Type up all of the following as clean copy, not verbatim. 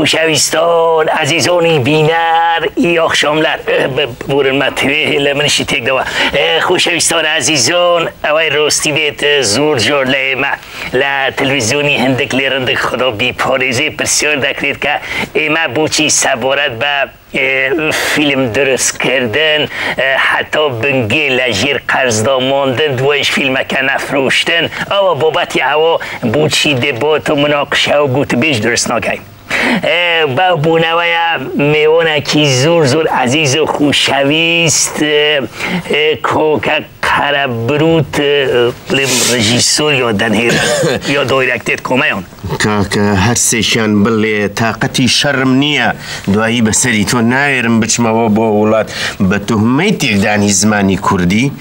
خوشویستان عزیزانی بینر یا شاملر بورن مطوی لمنشی تک دوا خوشویستان عزیزان اوای راستی بیت زور جور لیما لا تلویزیونی هندک لیرند خدا بی پاریزی پرسیار دکرید که ایما بوچی سبارت با فیلم درست کردن حتی بنگی لجیر قرضدا ماندن دویش فیلم که نفروشتن اما بابتی هوا بوچی دبات و مناقشه و گوت بیش درست ناکیم با بونوی میونه کی زور عزیز و خوشویست کوکا قربروت رژیسور یا دنهیر یا دایرکتر کمیان که هر سیشان بله طاقتی شرم نیه دوایی بسری تو نایرم بچما با اولاد به تهمه تیردانی زمانی کردی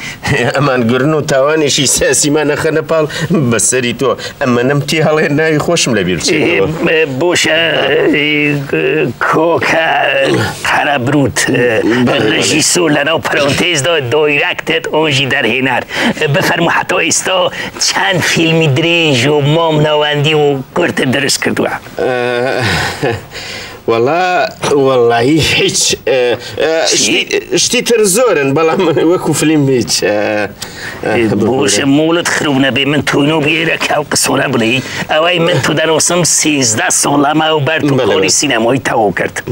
امان گرنو توانشی سیاسی من خنه پال بسری تو اما نمتی حاله نای خوشم لبیر چه باشه کوکا قربروت رژیسور لنا پرانتز دایرکتر آنجی در هنر بفرمو حتی ایستا چند فیلمی دریج و مام نواندی و گرت درست کردوه والله هیچ شتی ترزورن بلام وکو فیلم هیچ باشه مولد خروب نبی من توینو بیره که او قصوله بلی اوی من تو در اصم 13 سالم او بر تو کاری سینمایی تاو کرد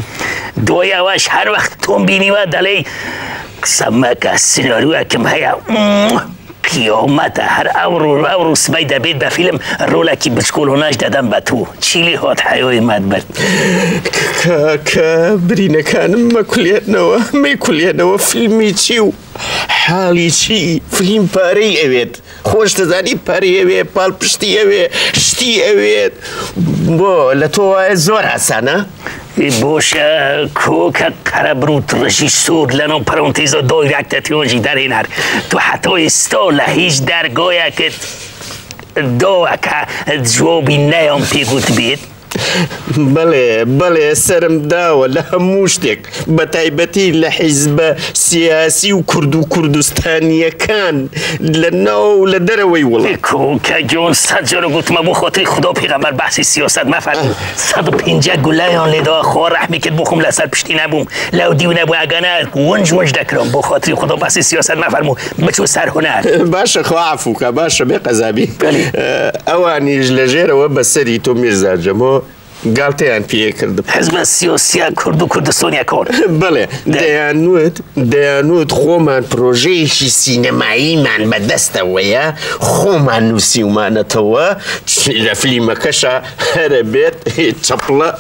دوی اوش هر وقت تون بینی و دلی سمک سیناریو اکم هیا قیامت هر اورو سبای دبید به فیلم رولا بچکول هناش دادم به تو چیلی هات حیوی مد برد که برینه کانم ما کلیت نوا فیلمی چیو حالی چی فیلم پاری اوید خوش تزانی پاری اوید پال پشتی اوید شتی اوید با لطوه زور حسنه باشه کوکا قربروت رژیسور لنا پرانتیزا دایرکتاتیونجی در اینر تو حتی استا لحیج درگاه که دو که جوابی نیام پیگوت بید بله سرم داوه لهموشتك بتايبتي لحزب سياسي وكردستانية كان لنو لدروي والله کوکا جون سجارو قلت ما بو خاطر خدا پیغمبر بحث سیاست مفرد 150 گلایان لدا خواه رحمی که بخوم لسر پشتی نبوم لو دیو نبو اگانه ونج دکرم بو خاطر خدا بحث سیاست مفرمو بچو سر هنر باشه خواه عفوکا باشه بقذابی اوانی جلجير و بسری تو میرزا جمو قالتيان فيه كردم حزب السياسي كردستانيا كون بله ديانود خومان بروجيشي سينمائي من بدستا ويا خومان نوسيو مانا توا فيلم كشا هربت تشبلا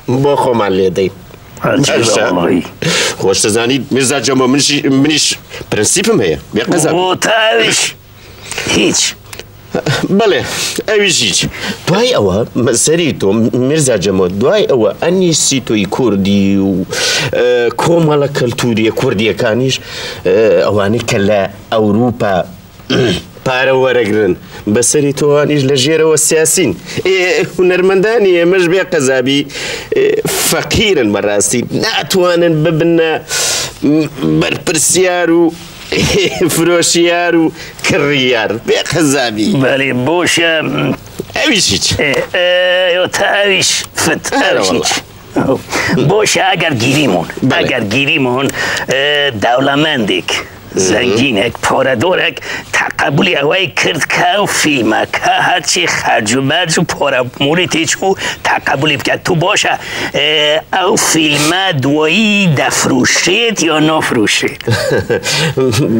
بو خومان ليدي خوش تزاني مرزا جمو منيش برنسيبم هي بيقزا وطاوش هيج بله اویجیج دوای اوه مسری تو مرزا جمود دوای اوه انی سیتوی کردی و کومالا کلتوری کردی کانیش اوانی کلا اوروپا پاره ورگرن بسری تو آنیش لجیره و سیاسین هنرمندانی مش بیا قذابی فقیرن مراستی ناتوانن ببنا برپرسیارو فروشيار وكريار بقزابي بالي بوشا اويش اويش فت اويش بوشا اگر گیریمون دولمندک زنگینک پاره‌دارک تقبلی اوای کرد که فیلم که هرچی خرج و مرج و پاره موری چو تقبلی بکرد تو باشه او فیلم دوایی دفروشید یا نفروشید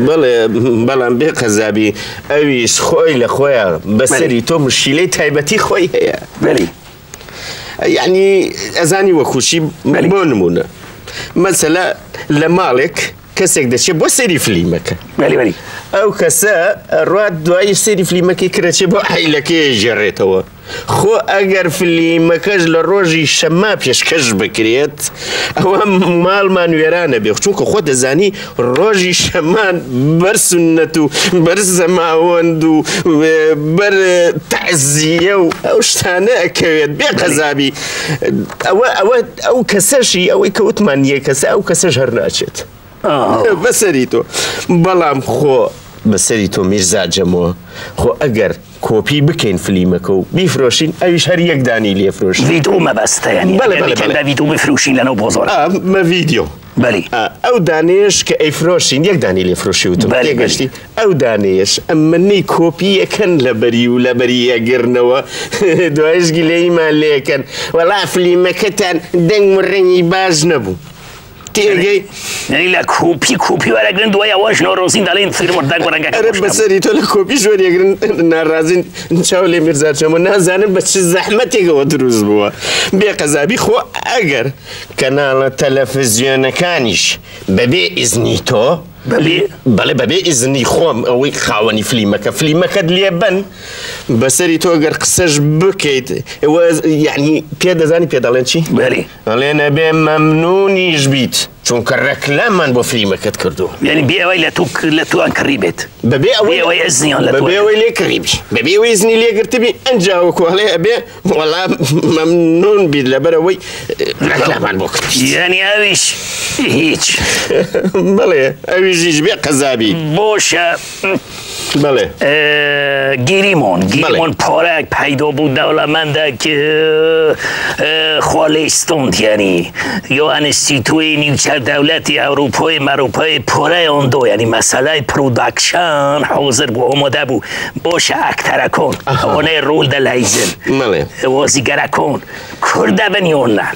بله بقذابی اویش خوی لخویا بسری تو مشکلی تایبتی خوی هیا بلی يعني أزاني وخوشي بونمونه مثلا لمالك كسك دشي بو سيري فيلمك بلي او كسا رواد دواي سيري فيلمك كرتشي بو حيلك جريتو خو اگر فيلمك لروجي شماب يشكج بكريت او مال مانويران بي چونكو خود زاني روجي شمان برسنتو برزماوندو بر تعزيه او شتانه كيد بقزابي او كسشي او كوتمان يكس او كسجر ناشت بسريتو بلام خو بەسەری تۆ میرزا جەمەوە خۆ ئەگەر کۆپی بکەین فلیمەکە و بیفرۆشین ئەویش هەر یەک دانی لێفرۆشین ڤیدیۆ مەبەستە یعنی بەڵێ ڤیدیۆ بفرۆشین لەنەو بۆزۆر مە ڤیدیۆ بەڵێ ئەو دانێش کە ئەیفرۆشین یەک دانی لێفرۆشی وتم تێگەشتی ئەو دانێش ئەمنەی کۆپیەکەن لەبەری و لەبەری یەگرنەوە دوایشگی لێیمان لێکەن وەڵا فلیمەکەتان دەنگ و ڕەنگی باش نەبوو تێگەی لە کۆپی وەرەگرن دوای ئەوەش نۆڕۆزین دەڵێن فیلمۆ دەنگ و ڕەنگەکە بەسەری تۆ لە کۆپی زۆرێگرن ناڕازین چاو لێ میرزا جەمەوە نازانم بە چ زەحمەتێکەوە دروست بووە بێ قەزابی خۆ ئەگەر کەناڵە تەلەڤیزیۆنەکانیش بەبێ ئیزنی تۆ بەڵێ بەبێ ئیزنی خۆم ئەوەی خاوەنی فلیمەکەت لێ بن بەسەری تۆ گەر قسەش بکەیت ئێوە یعنی پێ دەزانی پێ دەڵێن چی؟ دەڵێن ئەبێ مەمنونیش بیت چونکە ڕەکلەممان بۆ فلیمەکەت کردو یعنی بێ ئەوەی لە توان کڕی بێت بەبێ ئەوەی ئەزنیان لە بەبێ ئەوەی لێ کڕیبی بەبێ ئەوەی ئیزنی لێگرتبی ئەنجاوەکو هەڵێ ئەبێ وەڵا مەمنون بیت لەبەرەوەی ڕەکلەمان بۆ کرد یعنی ئەویش هیچ بەڵێ ئەویش بێ قەزابی بۆشە بەڵێ گیریمۆن پۆرەک پەیدا بوو دەوڵەمەندێک خوا لێستۆند یعنی یۆئانستیتوی نیوچە دەوڵەتی ئەوروپای پۆرەی ئۆندۆ یعنی مەسەلەی پرۆداکشن حوزر بوو ئۆمۆدە بوو بۆشە ئاکتەرەکۆن ئەوەنەی ڕۆڵ دەلایزن وەزیگەرەکۆن کوردە بنیۆنە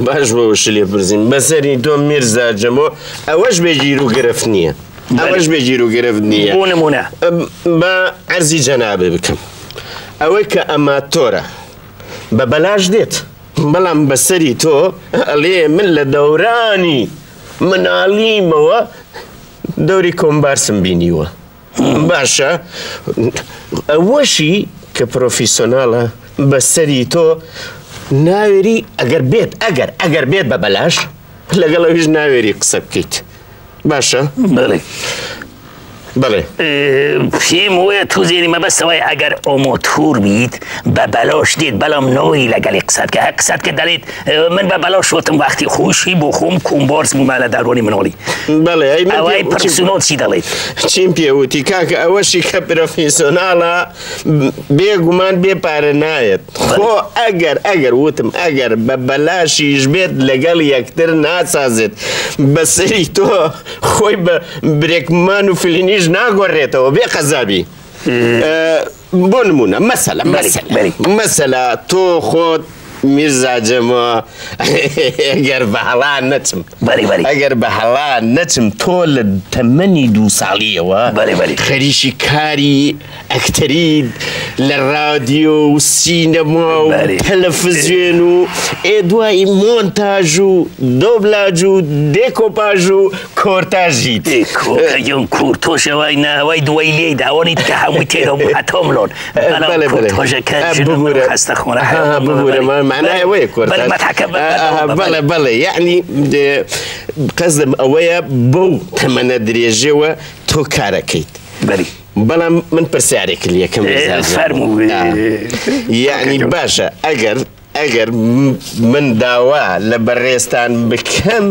باش بۆ وشە لێ پرسیم بەسەری تۆ میرزا جەمەوە ئەوەش بێگیر و گرفت نییە ئەوەش بێگیر و گرفت نییە بۆ نمونە بە عەرزی جەنابێ بکەم ئەوەی کە ئەماتۆرە بە بەلاش دێت بەڵام بەسەری تۆ ئەڵێ من لە دەورانی مناڵیمەوە دەوری کۆمبارسم بینیوە باشە ئەوەشی کە پرۆفیسۆناڵە بەسەری تۆ ناوێری ئەگەر بێت بە بەلاش لەگەڵ ئەویش ناوێری قسە بکەیت باشە؟ بەڵێ پێم وایە تو زێری مەبەستەوەی ئەگەر ئۆمۆتور بیت بە بەلاش دێت بەڵام نەوەی لەگەڵی قسەت کە قسەت کە دەڵێت من بە بەلاش وتم وەختی خۆشی بۆ خۆم کۆمبارس بوومە لە دەرۆنی مناڵی بەڵێ ئەوەی پرسۆنۆ چی دەڵێت چیم پێوتی کاکە ئەوەشی کە پرۆفیسۆناڵە بێگومان بێپارە نایەت خۆ ئەگەر وتم ئەگەر بە بەلاشیش بێت لەگەڵ یەکتر ناسازێت بەسەری تۆ خۆی بە برێکمان و فلینیش ناگۆڕێتەوە بێ قەزابی بۆ نمونە مەسەلە تۆ خۆت میرزا جەمەوە ئەگەر بە هەڵان نەچم تۆ لە تەمەنی 2 ساڵیەوە خەریشی کاری ئەکتەری لە رادیۆ و سینەما و تەلەڤیزیۆن و دوای مۆنتاژ و دۆبلاژ و دێکۆپاژ و کۆرتاژیت کورتۆشەوەی ناوای دوای لێی داوانیت کە هەمووی تێرە بوو هەتۆ ملۆن ببوورە معناه ئەوەیە بەڵێ یعنی قەزم ئەوەیە بەو تەمەنە درێژەوە تۆ کارەکەیت بەڵام من پرسیارێکی لێکم یعنی باشە ئەگەر من داوا لە بەڕێستان بکەم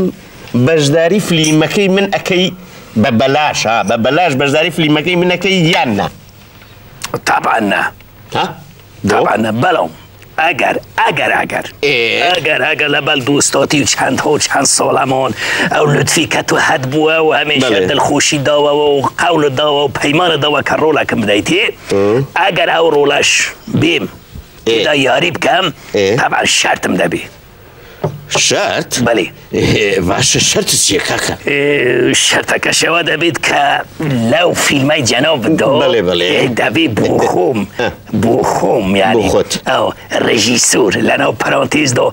بەشداری فلیمەکەی من ئەەکەی بە بەلاش بە بەلاش بەشداری فلیمەکەی من ئەەکەی یاننا طبعا بەڵام ئەگەر لە بەل دووستاتی و چەند ساڵەمان ئەو لوتفی کە تو هەت بووە و هەمیشە دڵخۆشی داوەوە و قەولت داوە و پەیمانت داوە کە ڕۆڵەکەم بدەیتێ ئەگەر ئەو ڕۆڵەش بێم تێدا یاری بکەم طبعا شەرتم دەبێ شەرت؟ بەڵێ باشە شەرت چییە کاکە؟ شەرتەکەشەوە دەبێت کە لەو فیلمای جەنابدا دەبێت بۆ خۆم یعنی ئەو ڕژیسۆر لەناو پەرانتێزدا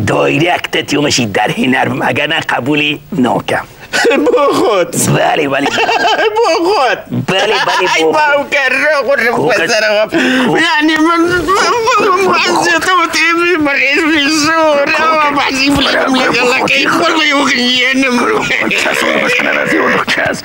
دایرێکتت یۆمەشی دەرهێنەر بم ئەگەر قبولی ناکەم بۆ خۆت بۆ خۆت باوکە ڕۆخۆشم بەسەرەوە یعنی من حەزێتەوە تێبی بەڕێزی زۆرەوە بازی فلم لەگەڵەکەی خۆڵی وگرێنم کەس